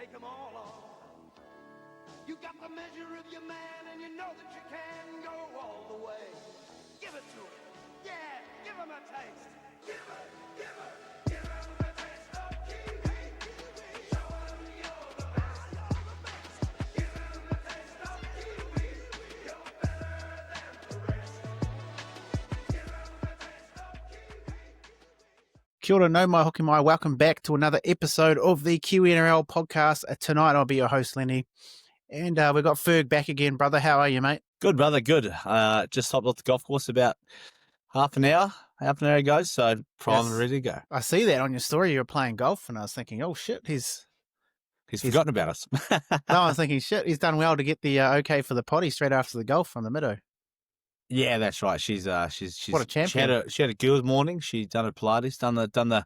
take them all on. You got the measure of your man, and you know that you can go all the way. Give it to him. Yeah, give him a taste. Give him a taste of Kiwi. Show him you're the best. Give him a taste of Kiwi. You're better than the rest. Give him a taste of Kiwi. Kia ora, no mai hoki mai. Welcome back to another episode of the Kiwi NRL Podcast. Tonight I'll be your host, Lennie. And we've got Ferg back again, brother. How are you, mate? Good, brother, good. Just hopped off the golf course about half an hour ago, so primed and ready to go. I see that on your story. You were playing golf, and I was thinking, oh, shit, he's forgotten about us. No, I was thinking, shit, he's done well to get the okay for the potty straight after the golf from the Meadow. Yeah, that's right. She's what a champion. She had a girls' morning. She's done her Pilates, done the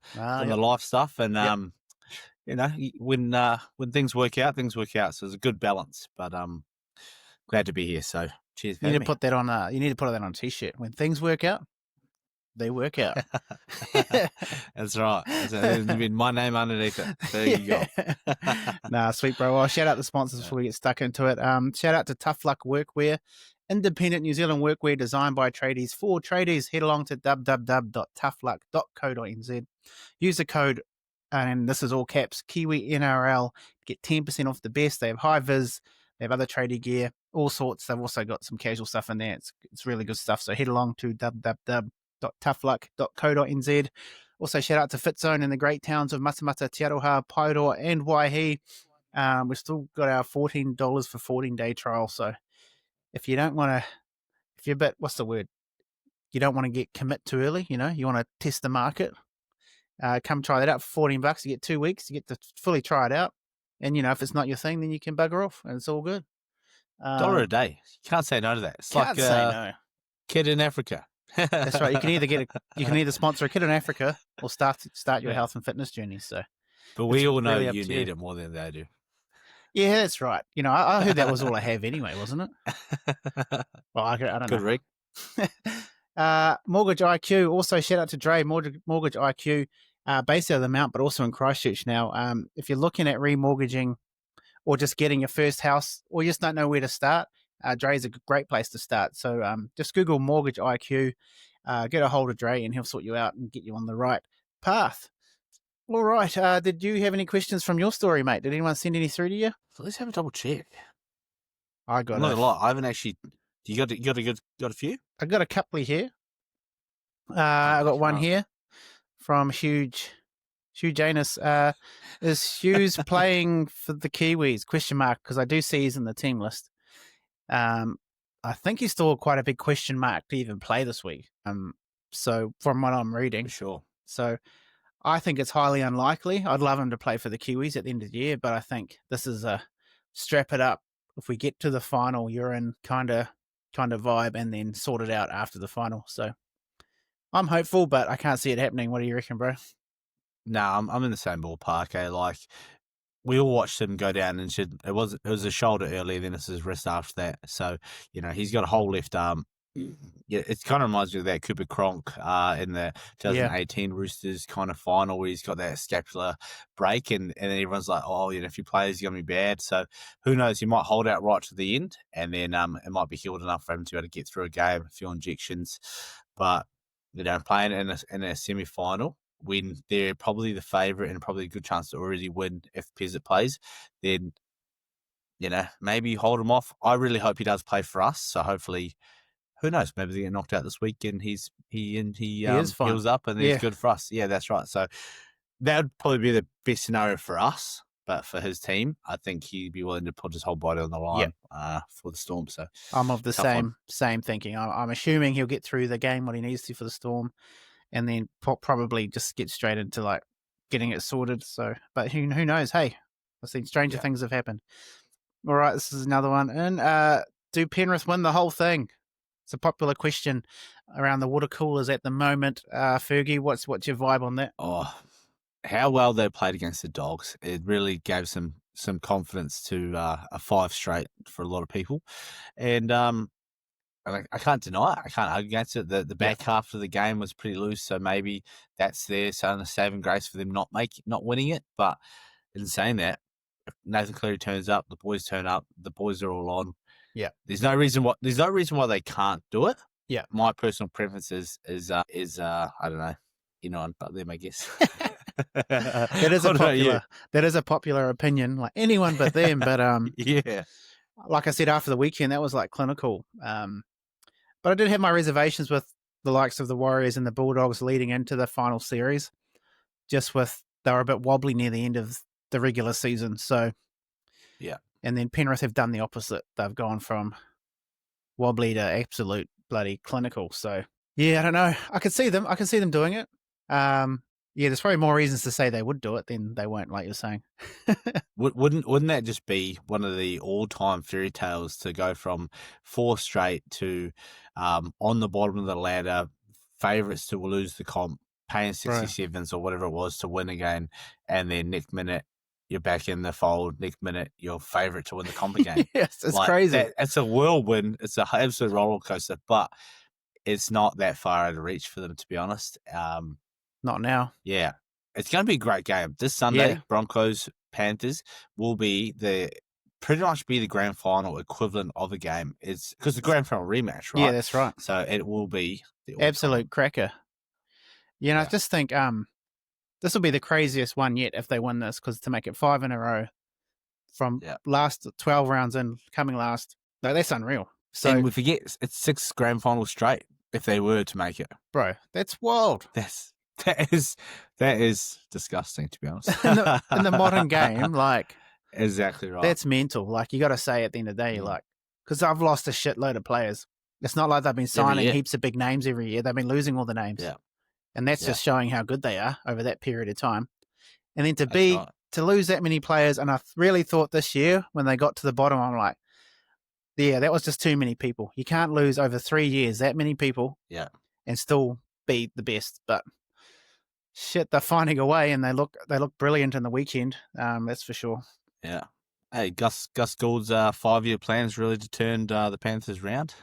life stuff, and you know, when things work out, things work out. So it's a good balance. But glad to be here. So cheers. You need to put that on. You need to put that on a t-shirt. When things work out, they work out. That's right. There's been my name underneath it. There you go. Nah, sweet, bro. Well, shout out the sponsors before we get stuck into it. Shout out to Tough Luck Workwear, independent New Zealand workwear designed by tradies for tradies. Head along to www.toughluck.co.nz. Use the code, and this is all caps, Kiwi NRL. Get 10% off the best. They have high vis. They have other tradie gear, all sorts. They've also got some casual stuff in there. It's really good stuff. So head along to www.toughluck.co.nz. Also, shout out to Fitzone in the great towns of Matamata, Te Aroha, Paeroa, and Waihi. We've still got our $14 for 14-day trial. So if you don't want to, if you're a bit, what's the word? You don't want to commit too early, you know, you want to test the market. Come try that out for $14. You get 2 weeks. You get to fully try it out. And, you know, if it's not your thing, then you can bugger off and it's all good. $1 a day. You can't say no to that. It's can't like say no. Kid in Africa. That's right. You can either sponsor a kid in Africa or start your health and fitness journey. So, but we all know really you need it more than they do. Yeah, that's right. You know, I heard that was all I have anyway, wasn't it? Well, I don't know. Good, Rick. Mortgage IQ. Also, shout out to Dre, Mortgage IQ, based out of the Mount, but also in Christchurch now. If you're looking at remortgaging or just getting your first house or you just don't know where to start, Dre is a great place to start. So just Google Mortgage IQ, get a hold of Dre, and he'll sort you out and get you on the right path. All right. Did you have any questions from your story, mate? Did anyone send any through to you? So let's have a double check. I got not a lot. I haven't actually. You got a few? I got a couple here. I got one here from Huge Janus. Is Hughes playing for the Kiwis? Question mark, because I do see he's in the team list. I think he's still quite a big question mark to even play this week. So from what I'm reading, for sure. So I think it's highly unlikely. I'd love him to play for the Kiwis at the end of the year, but I think this is a strap it up. If we get to the final, you're in kind of vibe, and then sort it out after the final. So I'm hopeful, but I can't see it happening. What do you reckon, bro? No, I'm in the same ballpark. Like, we all watched him go down, and it was a shoulder earlier, then it's his wrist after that. So, you know, he's got a whole left arm. Yeah, it kind of reminds me of that Cooper Cronk in the 2018 Roosters kind of final, where he's got that scapular break, and then everyone's like, oh, you know, if he plays, he's going to be bad. So who knows? He might hold out right to the end, and then it might be healed enough for him to be able to get through a game, a few injections. But, you know, playing in a semi-final, when they're probably the favourite and probably a good chance to already win if Pezzett plays, then, you know, maybe hold him off. I really hope he does play for us, so hopefully, who knows? Maybe they get knocked out this week and he heals up and he's good for us. Yeah, that's right. So that would probably be the best scenario for us, but for his team, I think he'd be willing to put his whole body on the line for the Storm. So I'm of the same thinking. I'm assuming he'll get through the game what he needs to for the Storm, and then probably just get straight into like getting it sorted. So, but who knows? Hey, I've seen stranger things have happened. All right, this is another one. And do Penrith win the whole thing? It's a popular question around the water coolers at the moment. Fergie, what's your vibe on that? Oh, how well they played against the Dogs. It really gave some confidence to a 5 straight for a lot of people. And I can't deny it. I can't argue against it. The back half of the game was pretty loose, so maybe that's their saving grace for them not winning it. But in saying that, Nathan Cleary turns up, the boys turn up, the boys are all on. Yeah. There's no reason why they can't do it. Yeah. My personal preference is I don't know, but them, I guess. That is a popular opinion, like anyone but them. But yeah. like I said, after the weekend, that was like clinical. But I did have my reservations with the likes of the Warriors and the Bulldogs leading into the final series, just with they were a bit wobbly near the end of the regular season. So yeah, and then Penrith have done the opposite. They've gone from wobbly to absolute bloody clinical. So yeah, I don't know. I can see them doing it. Yeah, there's probably more reasons to say they would do it than they won't, like you're saying. Wouldn't that just be one of the all-time fairy tales to go from 4 straight to on the bottom of the ladder, favourites to lose the comp, paying 67s or whatever it was to win again, and then next minute you're back in the fold, next minute you're favourite to win the comp again. Yes, it's crazy. It's a whirlwind. It's an absolute roller coaster, but it's not that far out of reach for them, to be honest. Not now. Yeah. It's going to be a great game. This Sunday, Broncos, Panthers will pretty much be the grand final equivalent of a game. It's because the grand final rematch, right? Yeah, that's right. So it will be the absolute cracker. I just think this will be the craziest one yet if they win this, because to make it 5 in a row from last 12 rounds in, coming last, no, that's unreal. So and we forget it's 6 grand finals straight if they were to make it. Bro, that's wild. That is disgusting, to be honest. in the modern game, like exactly right. That's mental. Like you got to say at the end of the day, like because I've lost a shitload of players. It's not like they've been signing heaps of big names every year. They've been losing all the names. Yeah, and that's just showing how good they are over that period of time. And then to lose that many players, and I really thought this year when they got to the bottom, I'm like, yeah, that was just too many people. You can't lose over 3 years that many people. Yeah, and still be the best, but. Shit, they're finding a way, and they look brilliant in the weekend. That's for sure. Yeah. Hey, Gus Gould's 5-year plans really to turn the Panthers round.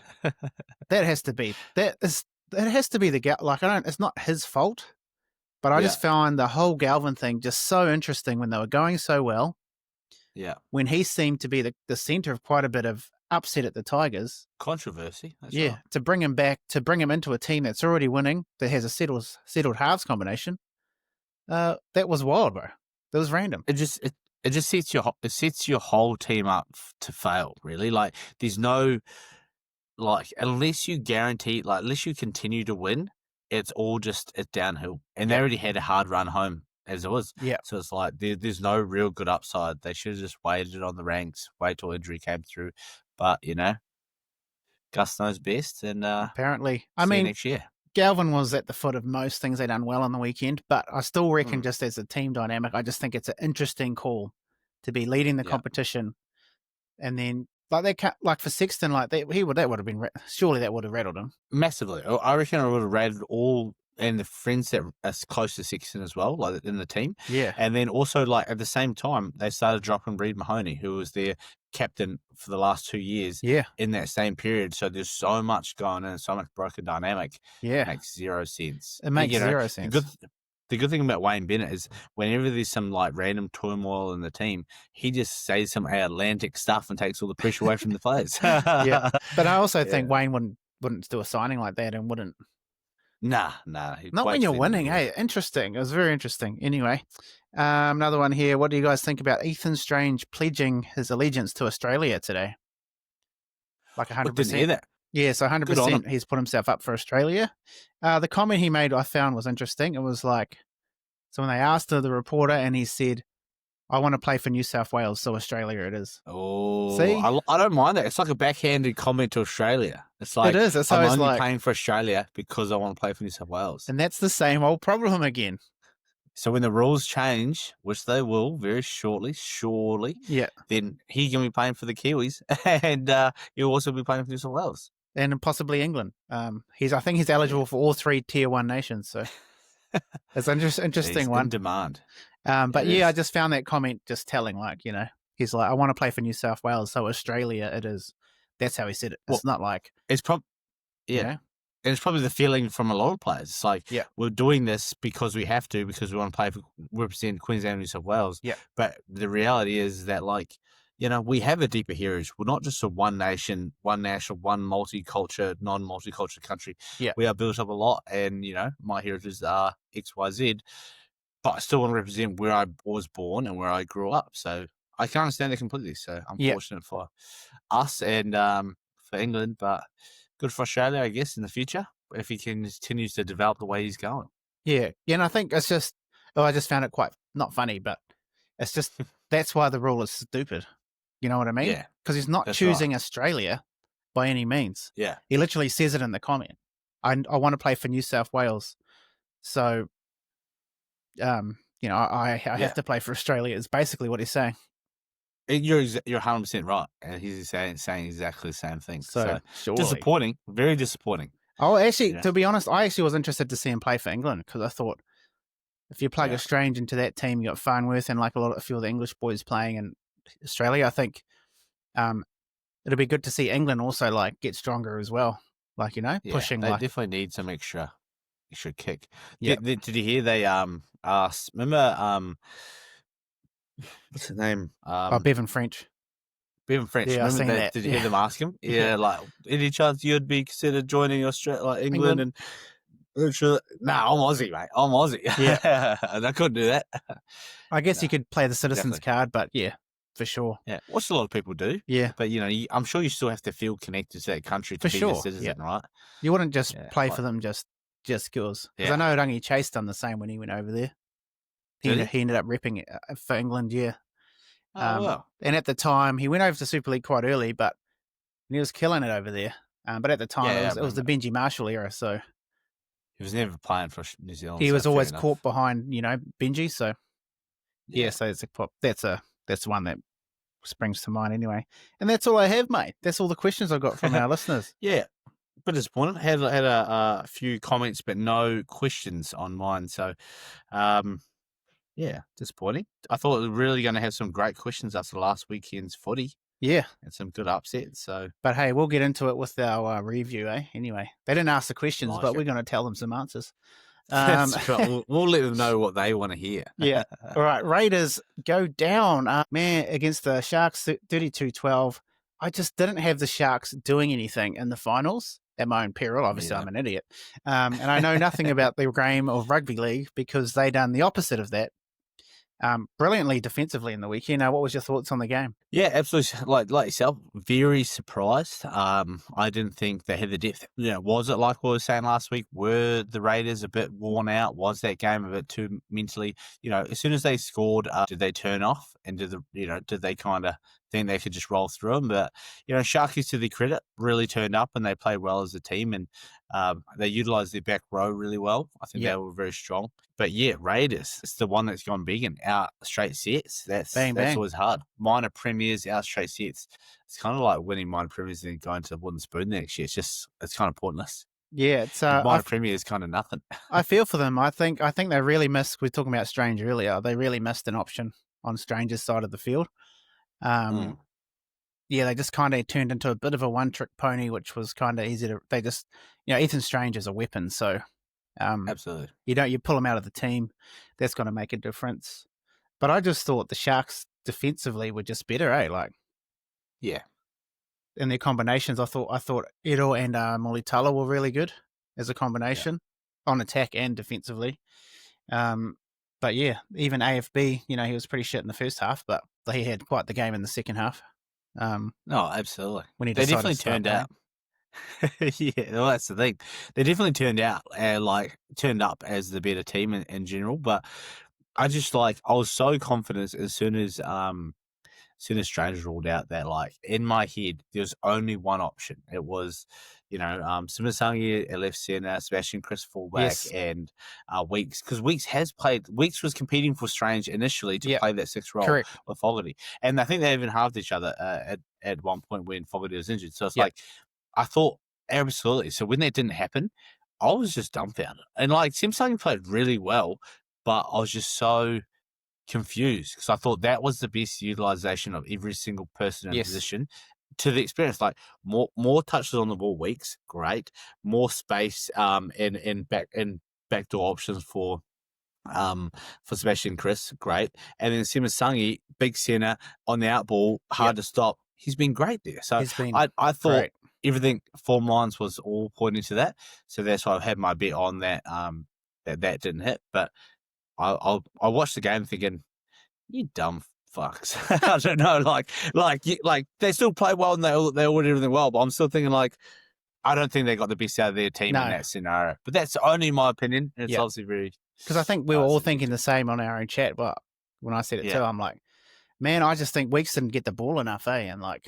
That has to be the gap. Like it's not his fault, but I just found the whole Galvin thing just so interesting when they were going so well. Yeah. When he seemed to be the center of quite a bit of upset at the Tigers. Controversy. That's right. To bring him back, to bring him into a team that's already winning, that has a settled halves combination. That was wild, bro. That was random. It just sets your whole team up to fail, really. Like there's no, like, unless you continue to win, it's downhill. And they already had a hard run home as it was. Yeah. So it's like there's no real good upside. They should have just waited on the ranks, wait till injury came through. But Gus knows best, and apparently, next year. Galvin was at the foot of most things they done well on the weekend, but I still reckon just as a team dynamic, I just think it's an interesting call to be leading the competition, and then like for Sexton, like that would have been surely that would have rattled him massively. I reckon it would have rattled all and the friends that are close to Sexton as well, like in the team. Yeah, and then also like at the same time they started dropping Reid Mahoney, who was their captain for the last 2 years. Yeah, in that same period, so there's so much going on, so much broken dynamic. Yeah, it makes zero sense. It makes zero sense. The good thing about Wayne Bennett is whenever there's some like random turmoil in the team, he just says some outlandic stuff and takes all the pressure away from the players. Yeah, but I also think Wayne wouldn't do a signing like that and wouldn't. Nah. Not when you're winning. Hey, interesting. It was very interesting. Anyway, another one here. What do you guys think about Ethan Strange pledging his allegiance to Australia today? Like 100%. Didn't hear that. Yeah, so 100% he's put himself up for Australia. The comment he made I found was interesting. It was like, so when they asked the reporter and he said, I want to play for New South Wales, so Australia it is. Oh, see, I don't mind that. It's like a backhanded comment to Australia. It's like, it is. It's I'm only like, playing for Australia because I want to play for New South Wales. And that's the same old problem again. So when the rules change, which they will very shortly, surely, then he's going to be playing for the Kiwis, and he'll also be playing for New South Wales. And possibly England. I think he's eligible for all 3 Tier 1 nations, so it's an interesting one. In demand. But I just found that comment just telling, like, he's like, I want to play for New South Wales, so Australia it is. That's how he said it. It's not like... It's probably... Yeah. And it's probably the feeling from a lot of players. It's like, Yeah. we're doing this because we have to, because we want to play for, represent Queensland and New South Wales. Yeah. But the reality is that, like, you know, we have a deeper heritage. We're not just a one nation, one national, one multicultural, non-multicultural country. Yeah. We are built up a lot, and, you know, my heritages are X, Y, Z. But I still want to represent where I was born and where I grew up. So I can understand that completely. So I'm fortunate for us and for England, but good for Australia, I guess, in the future, if he continues to develop the way he's going. Yeah. And I think it's just, I just found it quite, not funny, but it's just, that's why the rule is stupid. You know what I mean? Yeah. Because he's not choosing Australia by any means. Yeah. He literally says it in the comment. I want to play for New South Wales. So, you know, I have to play for Australia is basically what he's saying. You're 100% right. And he's saying exactly the same thing. So surely. Disappointing. Very disappointing. Oh, actually, to be honest, I actually was interested to see him play for England because I thought if you plug a Strange into that team, you got Farnworth and like a few of the English boys playing in Australia. I think it'll be good to see England also like get stronger as well. Like, you know, pushing. They like, definitely need some extra kick. Yeah. Did you hear they asked? Remember what's his name? Bevan French. Bevan French. Yeah, Remember that. Did you hear them ask him? Yeah, like any chance you'd be considered joining Australia, like England? And I'm Aussie, mate. I'm Aussie. Yeah, and I couldn't do that. I guess you could play the citizens card, but yeah, for sure. Yeah, which a lot of people do. Yeah, but you know, I'm sure you still have to feel connected to that country to be a citizen, right? You wouldn't just play for them just because. Because I know Rangi Chase done the same when he went over there. He ended up repping it for England, yeah. Well. And at the time, he went over to Super League quite early, but he was killing it over there. But at the time, it was the Benji Marshall era, so he was never playing for New Zealand. He was always caught behind, you know, Benji. So so it's that's one that springs to mind anyway. And that's all I have, mate. That's all the questions I got from our listeners. Yeah. But disappointed. Had a few comments, but no questions on mine. So, yeah, disappointing. I thought we were really going to have some great questions after last weekend's footy. Yeah. And some good upsets. So, but hey, we'll get into it with our review, eh? Anyway, they didn't ask the questions, but we're going to tell them some answers. That's right. We'll let them know what they want to hear. Yeah. All right. Raiders go down, man, against the Sharks, 32-12. I just didn't have the Sharks doing anything in the finals at my own peril. Obviously, I'm an idiot. And I know nothing about the game of rugby league because they done the opposite of that. Brilliantly defensively in the weekend. What was your thoughts on the game? Yeah, absolutely. Like yourself, very surprised. I didn't think they had the depth. You know, was it like what we were saying last week? Were the Raiders a bit worn out? Was that game a bit too mentally? You know, as soon as they scored, did they turn off? And did they kind of think they could just roll through them? But you know, Sharkies, to their credit, really turned up and they played well as a team, and they utilised their back row really well. I think they were very strong. But yeah, Raiders, it's the one that's gone big and out straight sets. That's always hard. Minor premiers, out straight sets. It's kind of like winning minor premiers and then going to the wooden spoon the next year. It's kind of pointless. Yeah, it's minor premier is kind of nothing. I feel for them. I think they really missed. We were talking about Strange earlier. They really missed an option on Strange's side of the field. Yeah, they just kind of turned into a bit of a one-trick pony, which was kind of easy to. They just, Ethan Strange is a weapon, so absolutely. You pull him out of the team, that's going to make a difference. But I just thought the Sharks defensively were just better, eh? Like, yeah. In their combinations, I thought Edo and Molitala were really good as a combination on attack and defensively. But yeah, even AFB, he was pretty shit in the first half, but he had quite the game in the second half. No, absolutely. When they definitely turned out. Yeah, well, that's the thing. They definitely turned out turned up as the better team in general. But I was so confident as soon as Strange ruled out that, in my head, there was only one option. It was, Simisangi at left centre, Sebastian Chris fullback, and Weeks. Because Weeks was competing for Strange initially to play that sixth role with Fogarty. And I think they even halved each other at one point when Fogarty was injured. So it's I thought, absolutely. So when that didn't happen, I was just dumbfounded. And Simisangi played really well, but I was just so confused because I thought that was the best utilization of every single person in position, to the experience, like more touches on the ball weeks, great. More space in backdoor options for Sebastian Chris, great. And then Simasangi, big centre on the outball, hard to stop. He's been great there. So He's been I thought great. everything form lines was all pointing to that. So that's why I had my bet on that that didn't hit. But I watched the game thinking, you dumb fucks. I don't know, like they still play well and they all did everything well, but I'm still thinking like I don't think they got the best out of their team in that scenario. But that's only my opinion. It's obviously very because I think we were all thinking the same on our own chat. But when I said it too, I'm like, man, I just think Weeks didn't get the ball enough, And like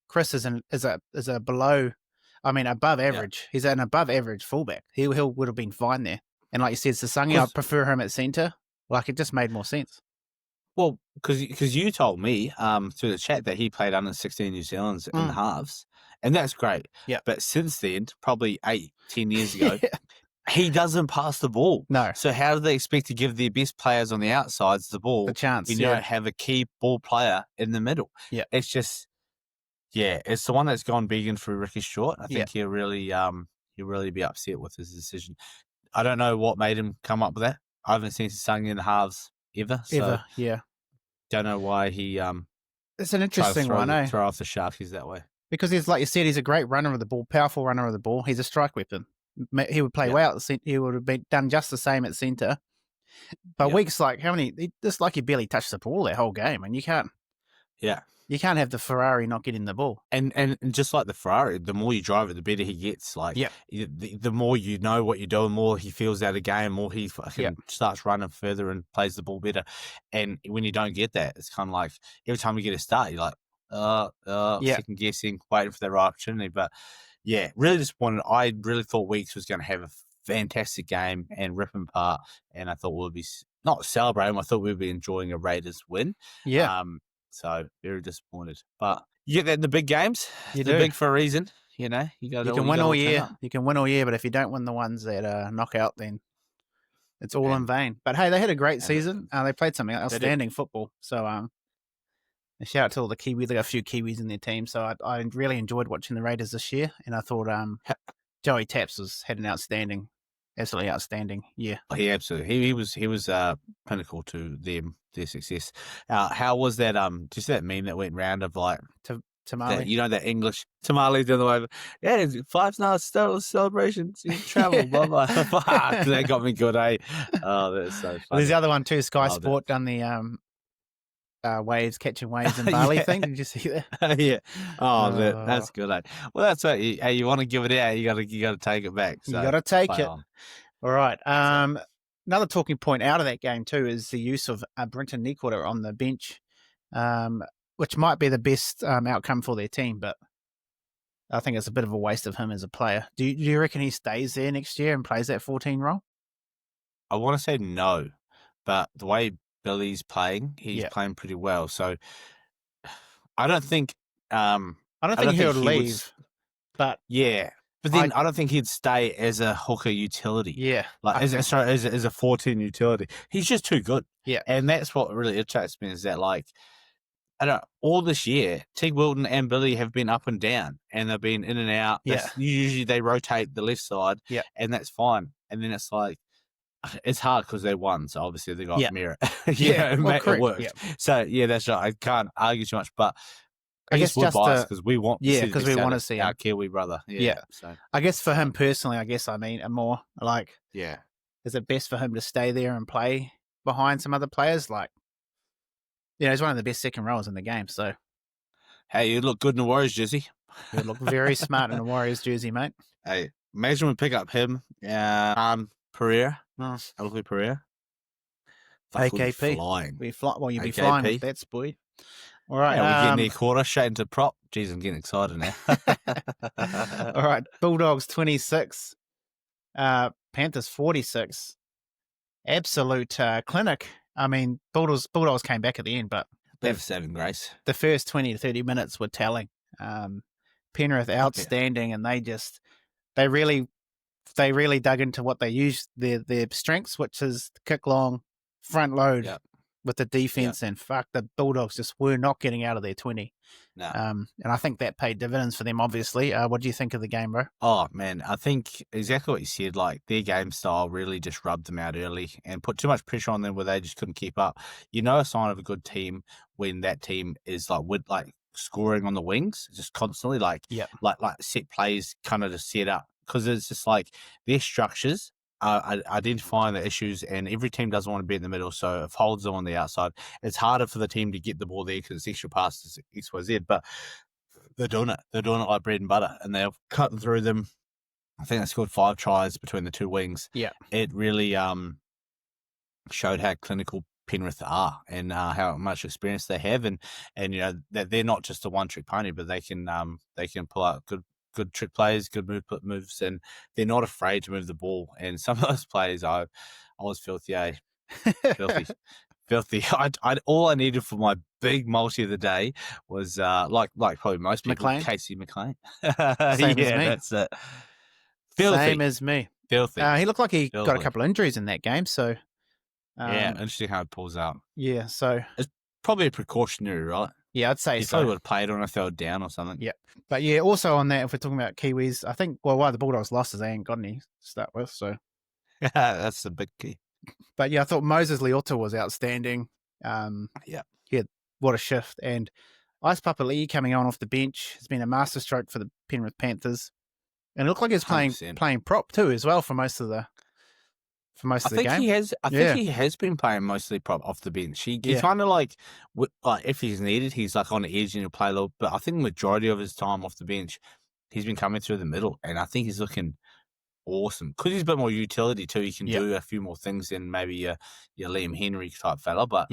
Chris is a below, above average. He's an above average fullback. He would have been fine there. And like you said, Sasangi, I prefer him at centre. Like it just made more sense. Well, because you told me through the chat that he played under 16 New Zealanders in the halves, and that's great. Yeah. But since then, probably 8-10 years ago, he doesn't pass the ball. No. So how do they expect to give their best players on the outsides the ball? The chance. When you don't have a key ball player in the middle. Yeah. It's just, it's the one that's gone vegan for Ricky Short. I think he'll really be upset with his decision. I don't know what made him come up with that. I haven't seen Sasangi in the halves ever. Don't know why he it's an interesting one, throw off the Sharkies that way. Because he's like you said, he's a great runner of the ball, powerful runner of the ball. He's a strike weapon. He would play well. He would have been done just the same at centre. But Weeks, like just like he barely touched the ball that whole game, and you can't. Yeah. You can't have the Ferrari not getting the ball. And just like the Ferrari, the more you drive it, the better he gets. Like, the more you know what you're doing, more he feels out of game, more he fucking starts running further and plays the ball better. And when you don't get that, it's kind of like every time you get a start, you're like, second guessing, waiting for the right opportunity. But really disappointed. I really thought Weeks was going to have a fantastic game and rip him apart. And I thought we'd be not celebrating. I thought we'd be enjoying a Raiders win. Yeah. So very disappointed, but you get that in the big games. They're big for a reason, You can win all year. You can win all year, but if you don't win the ones that knock out, then it's all in vain. But hey, they had a great season. They played some outstanding football. So a shout out to all the Kiwis. They got a few Kiwis in their team. So I really enjoyed watching the Raiders this year, and I thought Joey Taps had an absolutely outstanding year. Oh, he absolutely. He was pinnacle to their success. How was that? Just that meme that went round of like Tamale. That English tamale the other way. Yeah, it's 5 stars celebrations. Travel, blah blah. That got me good, eh? Oh, that's so funny. There's the other one too. Sky Sport done the waves catching waves in Bali thing. Did you see that? Yeah. Oh, that's good. Eh? Well, that's what you want to give it out. You got to take it back. So you got to take it. On. All right. Another talking point out of that game too is the use of Brenton Nickwater on the bench, which might be the best outcome for their team, but I think it's a bit of a waste of him as a player. Do you reckon he stays there next year and plays that 14 role? I want to say no, but the way Billy's playing, he's playing pretty well. So I don't think he'll leave. But but then I don't think he'd stay as a hooker utility. Yeah, like as a 14 utility. He's just too good. Yeah, and that's what really attracts me is that like all this year, Teague Wilton and Billy have been up and down, and they've been in and out. Yeah, usually they rotate the left side. Yeah, and that's fine. And then it's like. It's hard because they won, so obviously they got merit. It worked. Yeah. So that's right. I can't argue too much, but I guess we're biased because we want, because we want to see our Kiwi brother. Yeah. So I guess for him personally, more like, is it best for him to stay there and play behind some other players? Like, he's one of the best second rowers in the game. So, hey, you look good in the Warriors jersey. You look very smart in the Warriors jersey, mate. Hey, imagine we pick up him, Pereira. Alfie Pereira. AKP. Flying. You'd be flying with that, boy. All right. We're getting near quarter, straight into prop. Jeez, I'm getting excited now. All right. Bulldogs 26. Panthers 46. Absolute clinic. I mean, Bulldogs came back at the end, but they've saving grace. The first 20 to 30 minutes were telling. Penrith outstanding, and they really dug into what they use their strengths, which is kick long, front load, with the defense, and fuck, the Bulldogs just were not getting out of their 20. No. And I think that paid dividends for them, obviously. What do you think of the game, bro? Oh, man, I think exactly what you said. Like, their game style really just rubbed them out early and put too much pressure on them where they just couldn't keep up. You know a sign of a good team when that team is, scoring on the wings, just constantly, like set plays kind of just set up. Because it's just like their structures are identifying the issues, and every team doesn't want to be in the middle. So if holds them on the outside, it's harder for the team to get the ball there because it's extra passes, XYZ. But they're doing it. They're doing it like bread and butter, and they're cutting through them. I think they scored 5 tries between the two wings. Yeah. It really showed how clinical Penrith are and how much experience they have, and you know that they're not just a one-trick pony, but they can pull out good trick plays, good moves, and they're not afraid to move the ball. And some of those plays, I was filthy, filthy. All I needed for my big multi of the day was like probably most people, Casey McLean. Same as me. That's it. Filthy. Same as me. Filthy. He looked like he got a couple of injuries in that game, so interesting how it pulls out. Yeah, so it's probably a precautionary, right? Yeah, I'd say he so. Probably would have played on if they were down or something. Yeah, but yeah, also on that, if we're talking about Kiwis, I think why the Bulldogs lost is they ain't got any to start with, so that's the big key. But yeah, I thought Moses Leota was outstanding. What a shift. And Ice Papali'i coming on off the bench has been a masterstroke for the Penrith Panthers. And it looked like he was playing prop too as well for most of the game. I think he has been playing mostly prop off the bench. He's kind of like if he's needed, he's like on the edge and he'll play a little. But I think the majority of his time off the bench, he's been coming through the middle, and I think he's looking awesome because he's a bit more utility too. He can do a few more things than maybe your Liam Henry type fella. But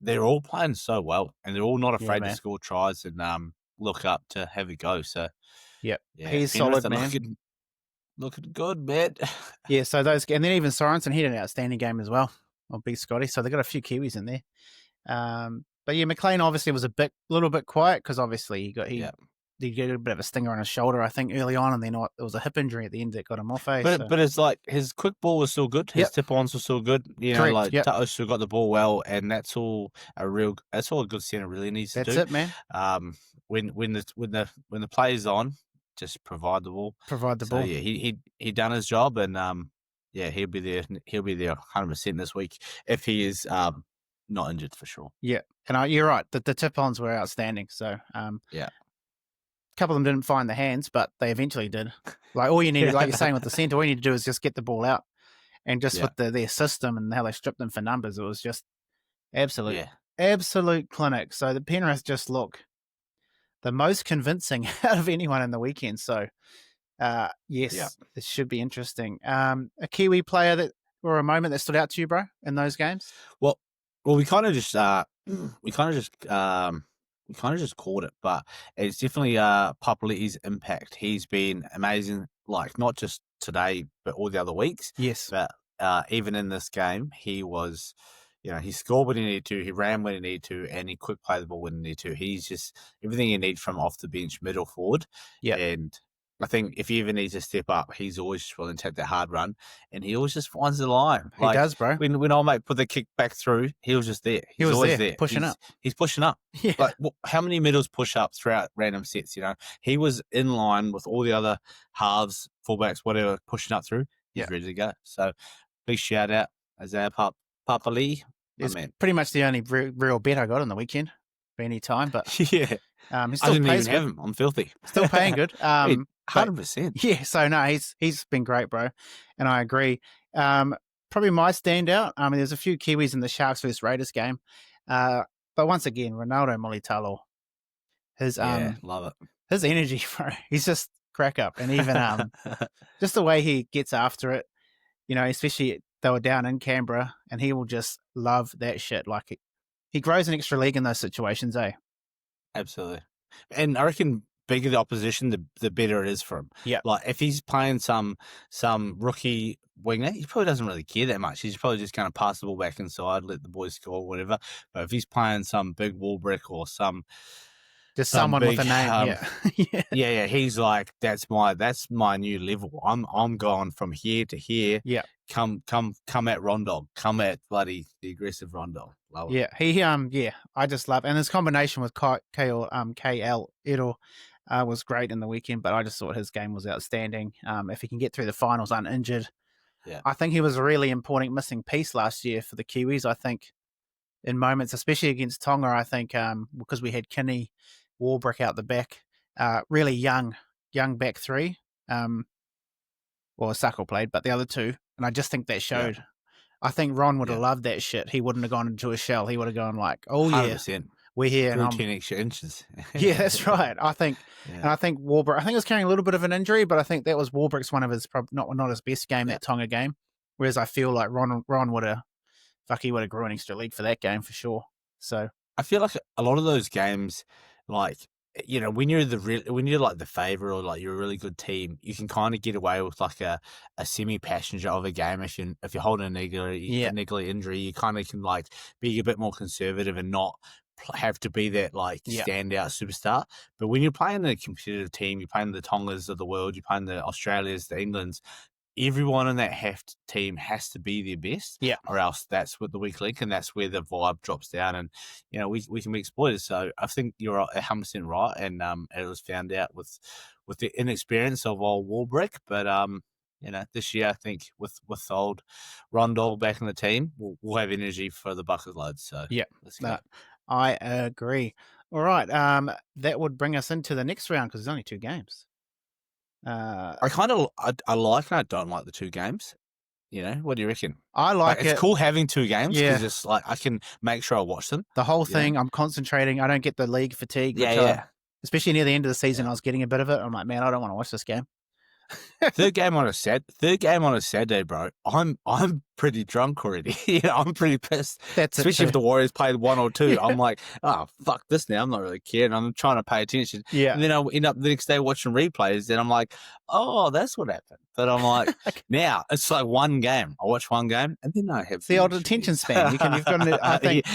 they're all playing so well, and they're all not afraid to score tries and look up to have a go. So he's solid, man. Looking good, man. Yeah, so those, and then even Sorensen, he had an outstanding game as well. Or Big Scotty, so they got a few Kiwis in there. But yeah, McLean obviously was a little bit quiet because obviously he got a bit of a stinger on his shoulder, I think, early on, and then it was a hip injury at the end that got him off. But it's like his quick ball was still good. His tip-ons were still good. You know, like Tato still got the ball well, and that's all a good centre really needs to do. That's it, man. When the play's on, just provide the ball. ball. Yeah, he done his job, and he'll be there. He'll be there 100% this week if he is not injured for sure. Yeah, and you're right. The tip-ons were outstanding. So a couple of them didn't find the hands, but they eventually did. Like all you need, like you're saying with the centre, all you need to do is just get the ball out, and just with their system and how they stripped them for numbers, it was just absolute clinic. So the Penrith just look the most convincing out of anyone in the weekend. So, it should be interesting. A Kiwi player or a moment that stood out to you, bro, in those games? Well, we kind of just called it, but it's definitely Papali'i's impact. He's been amazing, like not just today, but all the other weeks. Yes, but even in this game, he was. You know, he scored when he needed to, he ran when he needed to, and he quick play the ball when he needed to. He's just everything you need from off the bench, middle forward. Yeah. And I think if he ever needs to step up, he's always just willing to take that hard run, and he always just finds the line. He does, bro. When old mate put the kick back through, he was just there. He was always there. Pushing up. He's pushing up. Yeah. Like, how many middles push up throughout random sets, you know? He was in line with all the other halves, fullbacks, whatever, pushing up through. He's ready to go. So, big shout out, Isaiah Papali'i. It's pretty much the only real bet I got on the weekend for any time, but he's still I didn't even have him. I'm filthy. Still paying good. 100%. Yeah, so no, he's been great, bro, and I agree. Probably my standout. There's a few Kiwis in the Sharks vs Raiders game, but once again, Ronaldo Mulitalo, his love it. His energy, bro. He's just crack up, and even just the way he gets after it, you know, especially. They were down in Canberra, and he will just love that shit. Like he grows an extra leg in those situations, eh? Absolutely. And I reckon bigger the opposition, the better it is for him. Yeah. Like if he's playing some rookie winger, he probably doesn't really care that much. He's probably just going to pass the ball back inside, let the boys score, whatever. But if he's playing some big wall brick or some Just some someone with a big, name. Yeah. yeah. He's like, that's my new level. I'm going from here to here. Yeah. Come at Rondog. Come at bloody the aggressive Rondog. Love it. Yeah. I just love, and his combination with KL Ero was great in the weekend. But I just thought his game was outstanding. If he can get through the finals uninjured, I think he was a really important missing piece last year for the Kiwis. I think in moments, especially against Tonga, I think because we had Kinney, Warbrick out the back, really young back three. Well, Sacco played, but the other two, and I just think that showed. Yeah. I think Ron would have loved that shit. He wouldn't have gone into a shell. He would have gone like, "Oh 100%. Yeah, we're here." Grew 10 extra inches. Yeah, that's right. I think, and I think Warbrick. I think he was carrying a little bit of an injury, but I think that was Warbrick's one of his not his best game, that Tonga game. Whereas I feel like Ron would have, he would have grew an extra league for that game for sure. So I feel like a lot of those games, like, you know, when you're like the favourite or like you're a really good team, you can kind of get away with like a semi-passenger of a game if you're holding a niggly injury. You kind of can like be a bit more conservative and not have to be that like standout superstar. But when you're playing a competitive team, you're playing the Tongas of the world, you're playing the Australias, the Englands. Everyone in that team has to be their best, or else that's what the weak link, and that's where the vibe drops down, and you know we can be exploited. So I think you're 100% right, and it was found out with the inexperience of old Warbrick, but you know this year I think with old Rondog back in the team, we'll have energy for the bucket loads. So let's go. I agree. All right, that would bring us into the next round because there's only 2 games. I like and I don't like the 2 games. You know, what do you reckon? I like it. It's cool having 2 games because it's like I can make sure I watch them. The whole thing, I'm concentrating. I don't get the league fatigue. Especially near the end of the season, I was getting a bit of it. I'm like, man, I don't want to watch this game. Third game on a Saturday, bro. I'm pretty drunk already. I'm pretty pissed. Especially if the Warriors played 1 or 2. I'm like, oh fuck this now. I'm not really caring. I'm trying to pay attention. Yeah. And then I'll end up the next day watching replays. And I'm like, oh, that's what happened. But I'm like, now it's like one game. I watch one game and then I have the old attention span. You've got. I think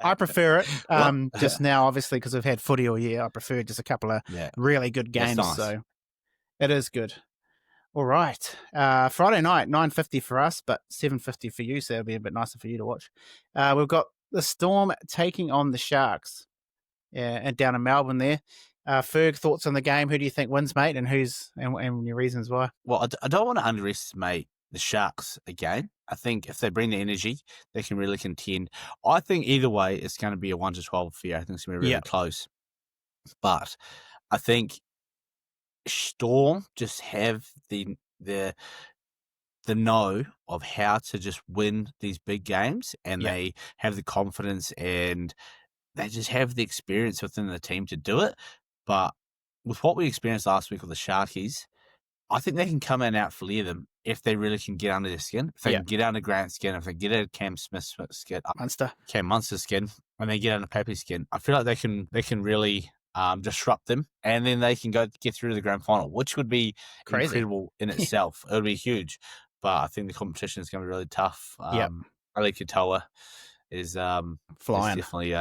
I prefer it. Just now, obviously, because I've had footy all year. I prefer just a couple of really good games. Nice. So. It is good. All right. Friday night, 9:50 for us, but 7:50 for you, so it'll be a bit nicer for you to watch. We've got the Storm taking on the Sharks and down in Melbourne there. Ferg, thoughts on the game? Who do you think wins, mate, and and your reasons why? Well, I don't want to underestimate the Sharks again. I think if they bring the energy, they can really contend. I think either way, it's going to be a 1-12 affair. I think it's going to be really close. But I think Storm just have the know of how to just win these big games, and they have the confidence and they just have the experience within the team to do it. But with what we experienced last week with the Sharkies, I think they can come in and out-flare them if they really can get under their skin. If they can get under Grant's skin, if they get under Cam Smith's skin, Cam Munster's skin, and they get under Pappy's skin, I feel like they can really disrupt them, and then they can get through to the grand final, which would be incredible in itself. It would be huge, but I think the competition is going to be really tough. Ali Katoa is flying. Is definitely,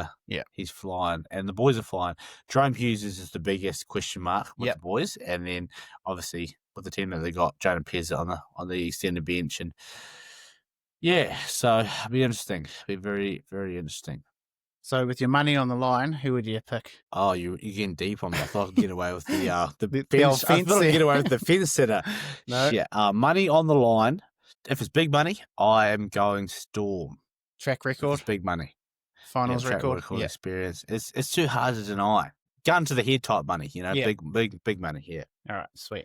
he's flying, and the boys are flying. Jerome Hughes is just the biggest question mark with the boys, and then obviously with the team that they got, Jaden Pez on the extended bench, and so it'll be interesting. It'll be very, very interesting. So, with your money on the line, who would you pick? Oh, you're getting deep on me. I thought I'd get away with the old fence. I thought I'd get away with the fence sitter. No. Yeah, money on the line. If it's big money, I am going Storm. Track record, it's big money. Finals record experience. It's too hard to deny. Gun to the head type money, big money. Yeah. All right, sweet.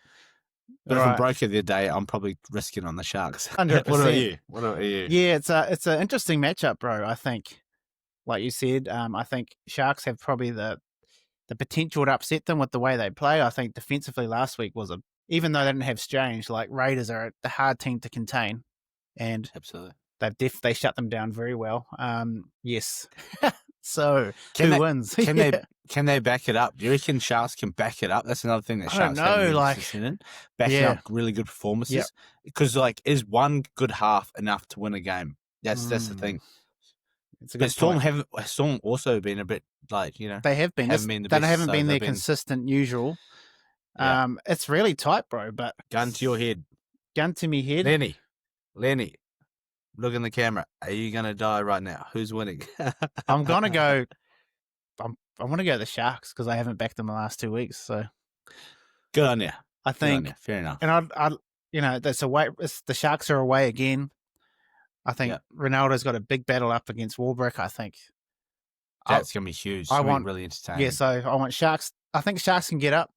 But if I'm broke the other day, I'm probably risking on the Sharks. 100%. What about you? Yeah, it's an interesting matchup, bro. I think. Like you said, I think Sharks have probably the potential to upset them with the way they play. I think defensively last week was even though they didn't have Strange, like Raiders are the hard team to contain, and absolutely they shut them down very well. Yes. So who wins? Can they back it up? Do you reckon Sharks can back it up? That's another thing that Sharks backing up really good performances. Because is one good half enough to win a game? That's the thing. It's a But good point. Storm also been a bit like, They have been. haven't been the They best. haven't so been they've their consistent usual. Yeah. It's really tight, bro. But Gun to your head. gun to me head. Lennie, look in the camera. Are you going to die right now? Who's winning? I'm gonna go. I want to go the Sharks because I haven't backed them the last 2 weeks. So Good on you. I Good on think, you. Fair enough. and that's away. The Sharks are away again. I think Ronaldo's got a big battle up against Warbrick. I think That's going to be huge. I It's want- really entertaining. Yeah, so I want Sharks. I think Sharks can get up,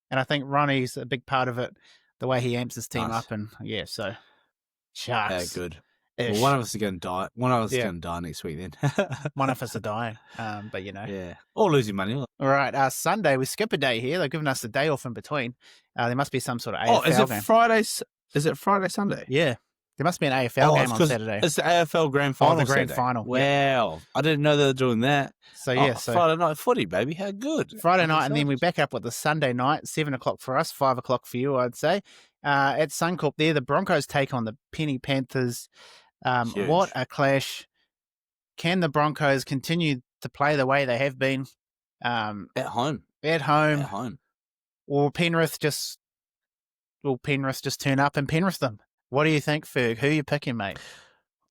and I think Ronnie's a big part of it. The way he amps his team Nice. up, and so Sharks. Good. Ish. Well, one of us is going to die. One of us is Yeah. going to die next week then. One of us are dying. But Yeah. Or losing money. All right. Sunday we skip a day here. They're giving us a day off in between. There must be some sort of AFL is it game. Fridays? Is it Friday, Sunday? Yeah, there must be an AFL game on Saturday. It's the AFL Grand Final. the Grand Saturday. Final. Wow. I didn't know they were doing that. So so Friday night footy, baby. How good. Friday night, and then we back up with the Sunday night, 7:00 for us, 5:00 for you, I'd say. At Suncorp there, the Broncos take on the Penny Panthers. Huge. What a clash. Can the Broncos continue to play the way they have been At home. at home? At home. Or Penrith just turn up and Penrith them? What do you think, Ferg? Who are you picking, mate?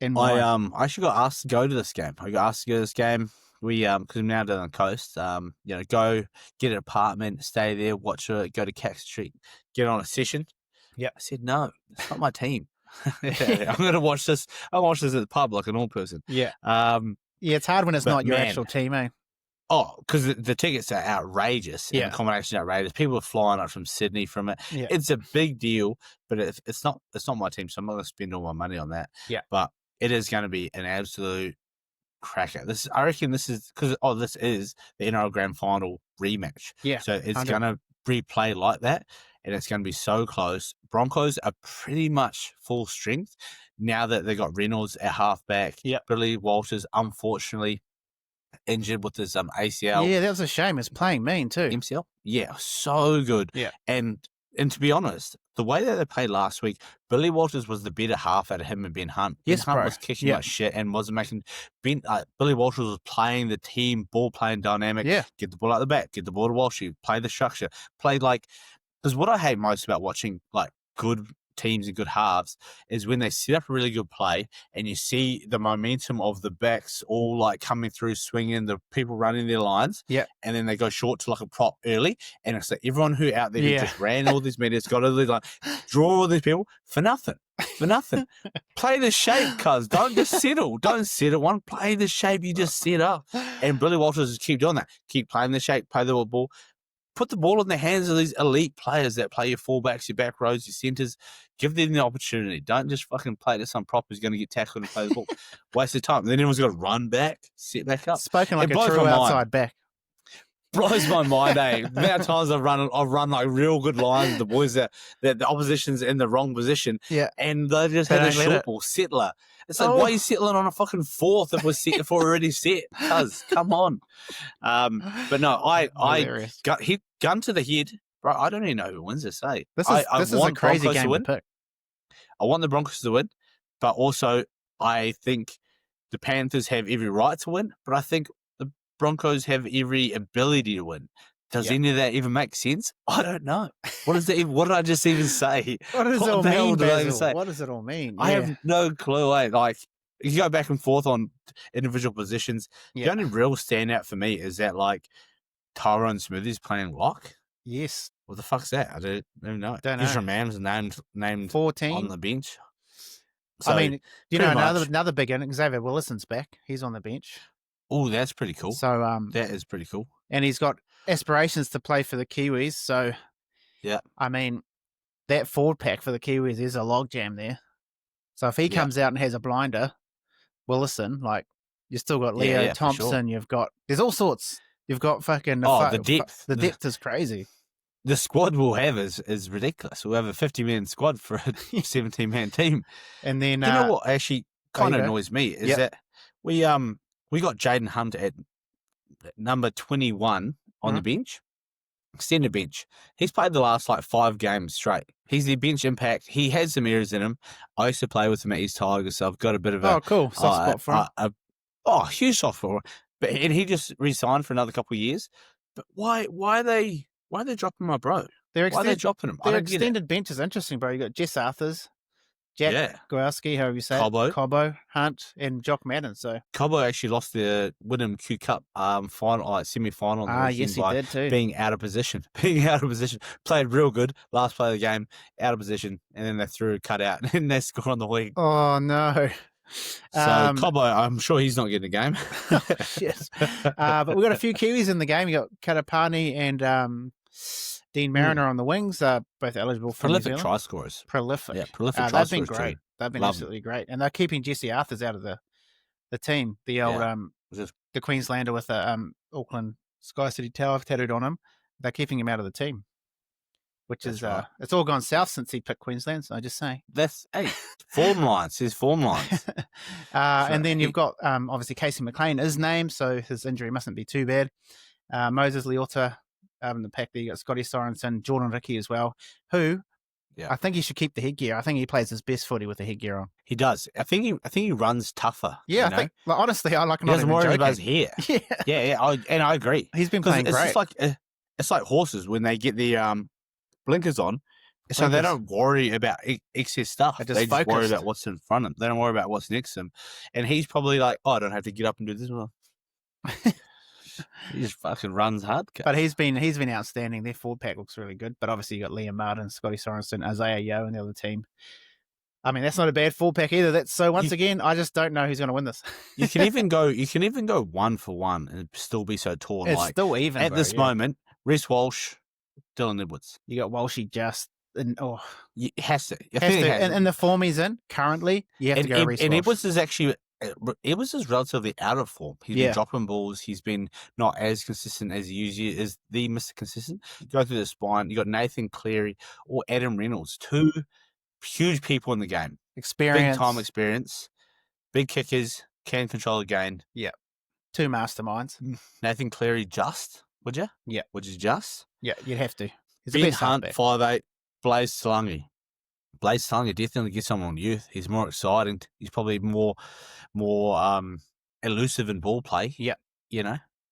I actually got asked to go to this game. I got asked to go to this game. We because I'm now down on the coast. Go get an apartment, stay there, watch it, go to Cax Street, get on a session. Yeah, I said no, it's not my team. I'm going to watch this. I'll watch this at the pub like a normal person. Yeah. Yeah, it's hard when it's but not your man, actual team, eh? Oh, because the tickets are outrageous. And Yeah. the accommodation outrageous. People are flying up from Sydney from it. Yeah. It's a big deal, but it's not my team, so I'm not going to spend all my money on that. Yeah. But it is going to be an absolute cracker. I reckon this is because this is the NRL Grand Final rematch. Yeah. So it's 100. going to replay like that, and it's going to be so close. Broncos are pretty much full strength now that they got Reynolds at halfback. Yeah. Billy Walters, unfortunately, injured with his ACL. Yeah, that was a shame. It's playing mean too. MCL. Yeah, so good. Yeah. And to be honest, the way that they played last week, Billy Walters was the better half out of him and Ben Hunt. Yes, Ben Hunt bro. was kicking Yeah. like shit and wasn't making. Billy Walters was playing the team, ball playing dynamic. Yeah. Get the ball out the back, get the ball to Walshy, play the structure, play like. Because what I hate most about watching like good teams and good halves is when they set up a really good play and you see the momentum of the backs all like coming through, swinging, the people running their lines. Yeah. And then they go short to like a prop early. And it's like everyone who out there who Yeah. just ran all these meters, got all these like, draw all these people for nothing. For nothing. Play the shape, cuz. Don't just settle. Don't settle one. Play the shape you just set up. And Billy Walters just keep doing that. Keep playing the shape, play the ball. Put the ball in the hands of these elite players that play your fullbacks, your back rows, your centres. Give them the opportunity. Don't just fucking play to some prop who's going to get tackled and play the ball. Waste of time. And then everyone's got to run back, sit back up. Spoken like It a blows true my mind. outside back. Blows my mind, eh? The amount of times I've run like real good lines. The boys that the opposition's in the wrong position. Yeah. And they just They had a don't let short it. ball settler. It's like, why are you settling on a fucking fourth if we're already set? Cuz, come on. But no, I Hilarious. gun to the head, bro. I don't even know who wins this. Eh? This I is a want crazy Broncos to game to win. pick. I want the Broncos to win, but also I think the Panthers have every right to win. But I think the Broncos have every ability to win. Does Yeah. any of that even make sense? I don't know. What is that? What did I just even say? What does What it all the hell mean, did I even Basil? say? What does it all mean? I Yeah. have no clue. Eh? Like you go back and forth on individual positions. Yeah. The only real standout for me is that like Tyrone Smithy's playing lock. Yes. What the fuck's that? I don't know. Don't know. Ezra Mann's named 14. on the bench. So, I mean, you pretty know, much. another big one, Xavier Willison's back. He's on the bench. Oh, that's pretty cool. So That is pretty cool. and he's got aspirations to play for the Kiwis. So Yeah. I mean, that forward pack for the Kiwis is a logjam there. So if he Yeah. comes out and has a blinder, Willison, like you still got Leo Yeah, for sure. Thompson. You've got there's all sorts. You've got fucking The depth. The depth is crazy. The squad we'll have is ridiculous. We'll have a 50-man squad for a 17-man team. And then You know what actually there kind you of go. annoys me is Yep. that we got Jaden Hunt at number 21 on the bench, centre bench. He's played the last like 5 games straight. He's the bench impact. He has some errors in him. I used to play with him at East Tigers, so I've got a bit of Oh, cool. Soft spot for him. a Oh, huge softball. And he just re-signed for another couple of years. But why are they dropping my bro? Why are they dropping him? I Their don't get it. extended bench is interesting, bro. You got Jess Arthurs, Jack Yeah. Gowski, however you say Cobbo. Hunt, and Jock Madden. So Cobbo actually lost the Wyndham Q Cup final, like semi-final. yes, he did too. Being out of position. Played real good. Last play of the game, out of position, and then they threw a cut out, and they scored on the wing. Oh no! So Cobbo, I'm sure he's not getting a game. Shit. But we got a few Kiwis in the game. You got Katapani and Dean Mariner on the wings, both eligible for prolific New Zealand. try scorers. Prolific. Yeah, prolific try They've scorers. been great. Too. They've been Love absolutely great. And they're keeping Jesse Arthurs out of the team. The old the Queenslander with the Auckland Sky City Tower tattooed on him. They're keeping him out of the team. Which is right. It's all gone south since he picked Queensland, so I just say. That's form lines. His form lines. And then you've got obviously Casey McLean is named, so his injury mustn't be too bad. Moses Leota in the pack there. You got Scotty Sorensen, Jordan Ricky as well, who I think he should keep the headgear. I think he plays his best footy with the headgear on. He does. I think he runs tougher. Yeah, I think. Like, honestly, I like him. He doesn't worry about his hair. Yeah. I agree. He's been playing great. It's like horses when they get the blinkers on, so they don't worry about excess stuff. They just worry about what's in front of them. They don't worry about what's next to them. And he's probably like, I don't have to get up and do this one. He just fucking runs hard. But he's been outstanding. Their forward pack looks really good. But obviously you got Liam Martin, Scotty Sorensen, Isaiah Yeo, and the other team. I mean, that's not a bad forward pack either. Again, I just don't know who's going to win this. You can even go 1 for 1 and still be so torn. It's still even at this moment. Reece Walsh, Dylan Edwards. You got Walshy just. It has to. And the form he's in currently, you have to go Reece Walsh. And Edwards is relatively out of form. He's been dropping balls. He's been not as consistent as he usually is. The Mr. Consistent. You go through the spine. You got Nathan Cleary or Adam Reynolds, two huge people in the game. Experience, big time experience, big kickers, can control the game. Yeah, two masterminds. Nathan Cleary, would you? Yeah, would you just? Yeah, you'd have to. Ben Hunt, 5'8", Blaze Salungi. Blaze Salungi definitely gets someone on youth. He's more exciting. He's probably more elusive in ball play. Yeah.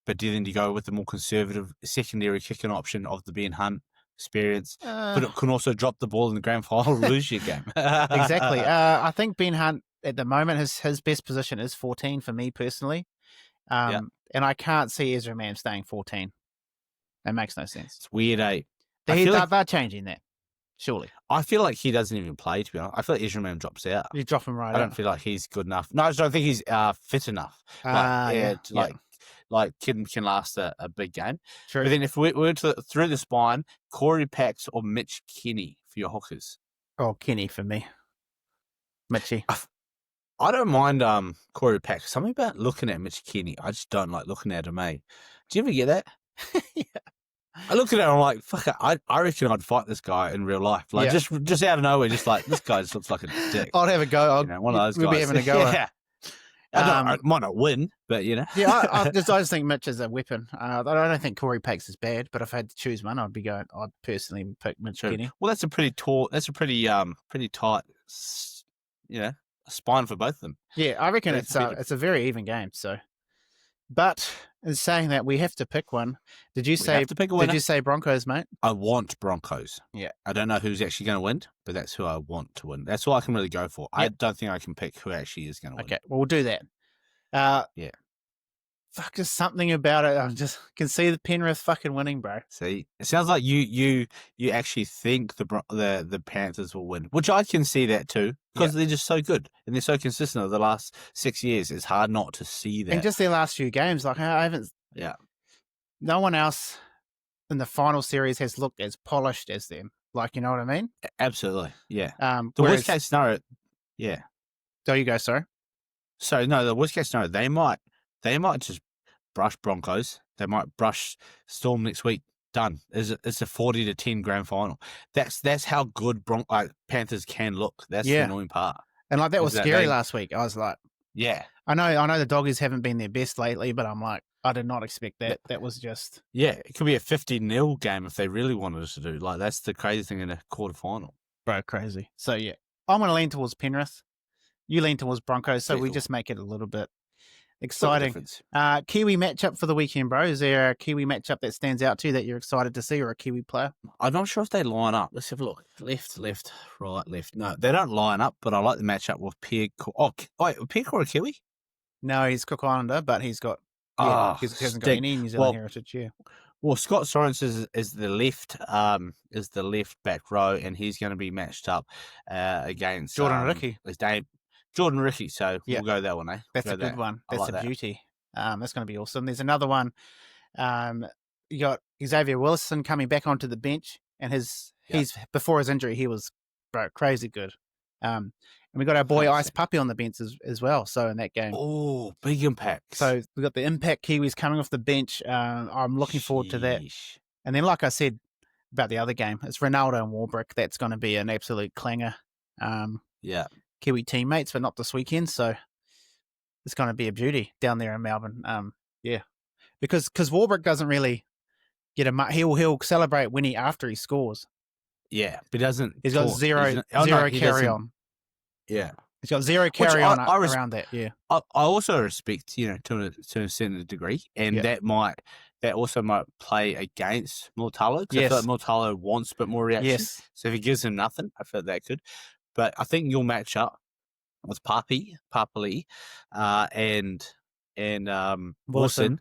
But then you go with the more conservative secondary kicking option of the Ben Hunt experience. But it can also drop the ball in the grand final and lose your game. Exactly. I think Ben Hunt at the moment, his best position is 14 for me personally. And I can't see Ezra Mam staying 14. That makes no sense. It's weird, eh? They're changing that, surely. I feel like he doesn't even play, to be honest. I feel like Ezra Mam drops out. You drop him right out. I don't feel like he's good enough. No, I don't think he's fit enough. Like can last a big game. True. But then if we went through the spine, Corey Pax or Mitch Kenny for your hookers. Oh, Kenny for me. Mitchie. I don't mind Corey Pax. Something about looking at Mitch Kenny. I just don't like looking at him, eh? Do you ever get that? Yeah. I look at it and I'm like, fuck it, I reckon I'd fight this guy in real life. Like, just out of nowhere, just like, this guy just looks like a dick. I'd have a go. One of those guys. We'll be having a go. Yeah. I might not win, but Yeah, I just think Mitch is a weapon. I don't think Corey Pax is bad, but if I had to choose one, I'd personally pick Mitch Kenny. Well, that's a pretty tight, spine for both of them. Yeah, I reckon it's a very even game. So, but in saying that, we have to pick one. Did you say Broncos, mate? I want Broncos. Yeah, I don't know who's actually going to win, but that's who I want to win. That's all I can really go for. Yep. I don't think I can pick who actually is going to win. Okay, well, we'll do that. Yeah. Fuck, there's something about it. I just can see the Penrith fucking winning, bro. See, it sounds like you actually think the Panthers will win, which I can see that too, because they're just so good and they're so consistent over the last 6 years. It's hard not to see that. And just their last few games, like I haven't. Yeah. No one else in the final series has looked as polished as them. Like, you know what I mean? Absolutely. Yeah. The worst case scenario. Yeah. There you go, sorry. So no, the worst case scenario, they might just brush Broncos. They might brush Storm next week. Done. It's a 40-10 grand final. That's how good Panthers can look. That's the annoying part. And like that was scary last week. I was like, yeah. I know the Doggies haven't been their best lately, but I'm like, I did not expect that. That was just it could be a 50-0 game if they really wanted us to do. Like that's the crazy thing in a quarterfinal. Bro, crazy. So yeah, I'm gonna lean towards Penrith. You lean towards Broncos, so we just make it a little bit Exciting. difference. Kiwi matchup for the weekend, bro. Is there a Kiwi matchup that stands out to you that you're excited to see, or a Kiwi player? I'm not sure if they line up. Let's have a look. Left, right, left. No, they don't line up, but I like the matchup with Pierre. Wait, Pierre or a Kiwi? No, he's Cook Islander, but he's got he hasn't got stink. any New Zealand heritage. Yeah, Well, Scott Sorensen is the left back row, and he's going to be matched up against Jordan Ricky. His name Jordan Ricky. So Yeah. we'll go that one. That's We'll a go good one. I That's like a that. beauty. That's going to be awesome. There's another one. You got Xavier Wilson coming back onto the bench, and he's before his injury he was crazy good. And we got our boy 100%. Ice Puppy on the bench as well. So in that game, Oh, big impact. so we got the impact Kiwis coming off the bench. I'm looking forward to that. Sheesh. And then, like I said about the other game, it's Ronaldo and Warbrick. That's going to be an absolute clanger. Yeah. Kiwi teammates, but not this weekend. So it's going to be a beauty down there in Melbourne. Because Warbrick doesn't really get he'll celebrate when after he scores. Yeah, but he doesn't. He's got talk. zero He carry doesn't- on. Yeah. He's got zero carry on I around that. Yeah, I also respect, to a certain degree, and that also might play against Mortallo. Because I feel like Mortallo wants a bit more reaction. Yes. So if he gives him nothing, I feel that could. But I think you'll match up with Papali, and Wilson.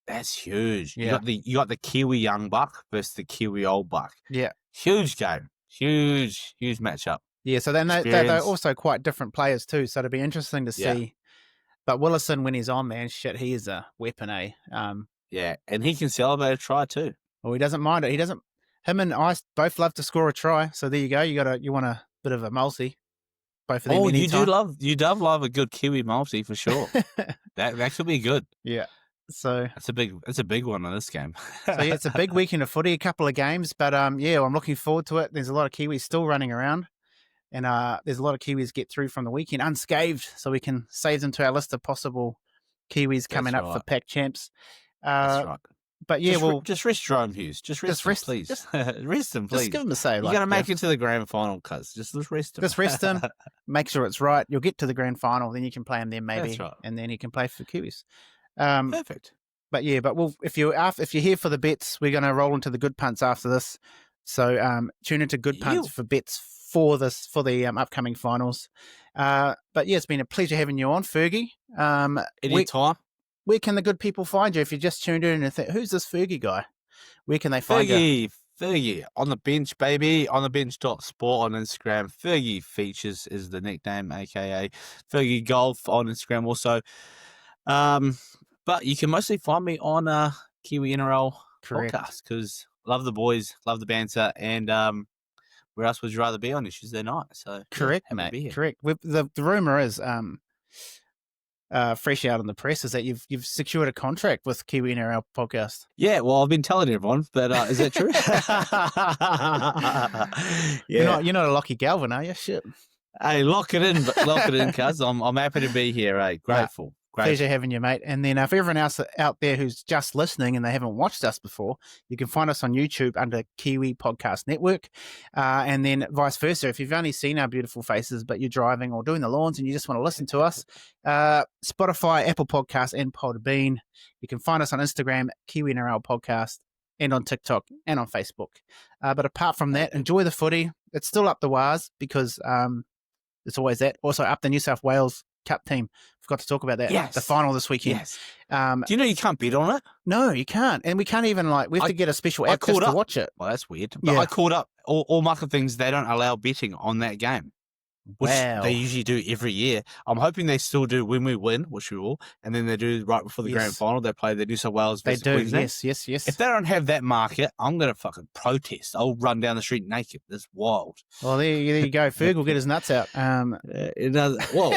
That's huge. Yeah. You got the Kiwi young buck versus the Kiwi old buck. Yeah. Huge game. Huge matchup. Yeah, so then they're also quite different players too. So it'll be interesting to see. Yeah. But Willison, when he's on, man, shit, he is a weapon, eh? Yeah, and he can celebrate a try too. Well, he doesn't mind it. He doesn't. Him and Ice both love to score a try. So there you go. You want a bit of a multi. Both of them. Oh, anytime. you do love a good Kiwi multi for sure. that could be good. Yeah. So It's a big one in this game. So yeah, it's a big weekend of footy, a couple of games, but I'm looking forward to it. There's a lot of Kiwis still running around, and there's a lot of Kiwis get through from the weekend unscathed, so we can save them to our list of possible Kiwis coming up for Pack Champs. That's right. But yeah, just rest Jerome Hughes. Just rest him, please. Rest him, please. Just give him a say. You got to make it to the grand final, cuz. Just rest him. Just rest him. Make sure it's right. You'll get to the grand final, then you can play him there maybe, That's right. and then he can play for Kiwis. Perfect. But yeah, if you're here for the bets, we're going to roll into the good punts after this. So tune into good punts for bets for the upcoming finals. But yeah, it's been a pleasure having you on, Fergie. Anytime. Where can the good people find you if you just tuned in and think, who's this Fergie guy? Where can they find you? Fergie, on the bench, baby. On the bench.sport on Instagram. Fergie Features is the nickname, aka Fergie Golf on Instagram also. But you can mostly find me on Kiwi NRL Podcast because love the boys, love the banter, and where else would you rather be on a Tuesday night? So correct, mate. Correct. The rumor is fresh out in the press is that you've secured a contract with Kiwi NRL Podcast. Yeah, well, I've been telling everyone, but is that true? Yeah, you're not a Lockie Galvin, are you? Shit. Hey, lock it in, cuz. I'm happy to be here. Hey, grateful. Pleasure having you, mate. And then for everyone else out there who's just listening and they haven't watched us before, you can find us on YouTube under Kiwi Podcast Network. And then vice versa. If you've only seen our beautiful faces, but you're driving or doing the lawns and you just want to listen to us, Spotify, Apple Podcasts, and Podbean. You can find us on Instagram, Kiwi NRL Podcast, and on TikTok and on Facebook. But apart from that, enjoy the footy. It's still up the wires because it's always that. Also up the New South Wales Cup team. Forgot to talk about that. Yes. The final this weekend. Yes. Do you know you can't bet on it? No, you can't. And we can't even we have to get a special app just to watch it. Well, that's weird. But I called up all market things. They don't allow betting on that game. Which they usually do every year. I'm hoping they still do when we win, which we will, and then they do right before the grand final. They play the New South Wales versus Queensland. Yes. If they don't have that market, I'm going to fucking protest. I'll run down the street naked. That's wild. Well, there you go. Ferg will get his nuts out. It does. Whoa.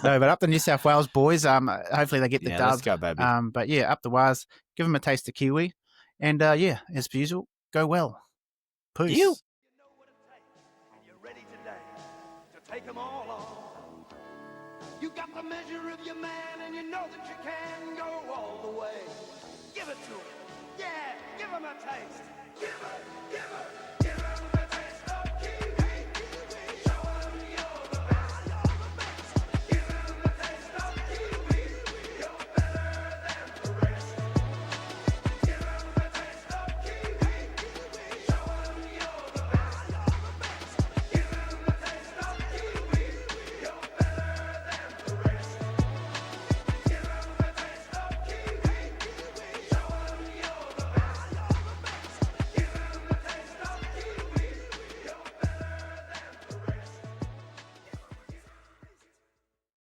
No, but up the New South Wales boys. Hopefully they get the dub. Let's go, baby. But yeah, up the wires. Give them a taste of Kiwi, and as per usual, go well. Peace. You. Take them all on. You got the measure of your man, and you know that you can go all the way. Give it to him. Yeah, give him a taste. Give it.